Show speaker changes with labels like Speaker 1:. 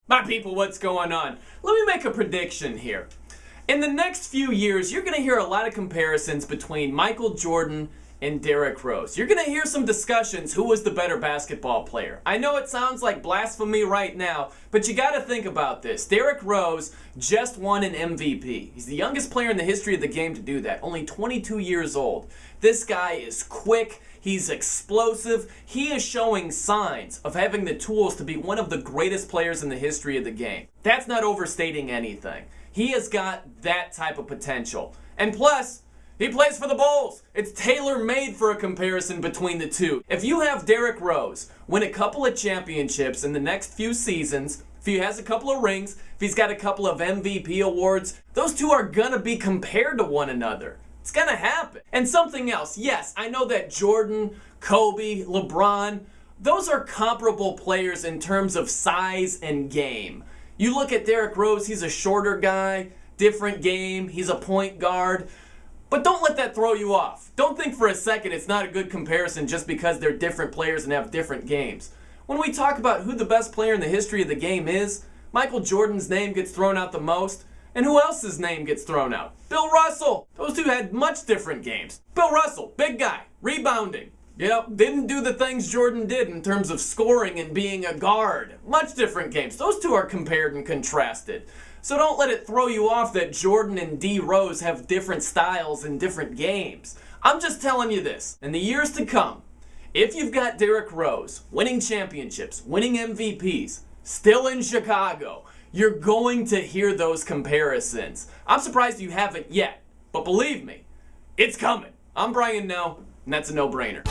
Speaker 1: My people, what's going on? Let me make a prediction here. In the next few years, you're going to hear a lot of comparisons between Michael Jordan and Derrick Rose. You're going to hear some discussions who was the better basketball player. I know it sounds like blasphemy right now, but you got to think about this. Derrick Rose just won an MVP. He's the youngest player in the history of the game to do that, only 22 years old. This guy is quick. He's explosive. He is showing signs of having the tools to be one of the greatest players in the history of the game. That's not overstating anything. He has got that type of potential. And plus, he plays for the Bulls. It's tailor-made for a comparison between the two. If you have Derrick Rose win a couple of championships in the next few seasons, if he has a couple of rings, if he's got a couple of MVP awards, those two are gonna be compared to one another. It's gonna happen. And something else, yes, I know that Jordan, Kobe, LeBron, those are comparable players in terms of size and game. You look at Derrick Rose, he's a shorter guy, different game, he's a point guard. But don't let that throw you off. Don't think for a second it's not a good comparison just because they're different players and have different games. When we talk about who the best player in the history of the game is, Michael Jordan's name gets thrown out the most. And who else's name gets thrown out? Bill Russell. Those two had much different games. Bill Russell, big guy, rebounding. Didn't do the things Jordan did in terms of scoring and being a guard. Much different games. Those two are compared and contrasted. So don't let it throw you off that Jordan and D. Rose have different styles and different games. I'm just telling you this. In the years to come, if you've got Derrick Rose winning championships, winning MVPs, still in Chicago, you're going to hear those comparisons. I'm surprised you haven't yet, but believe me, it's coming. I'm Brian No, and that's a no-brainer.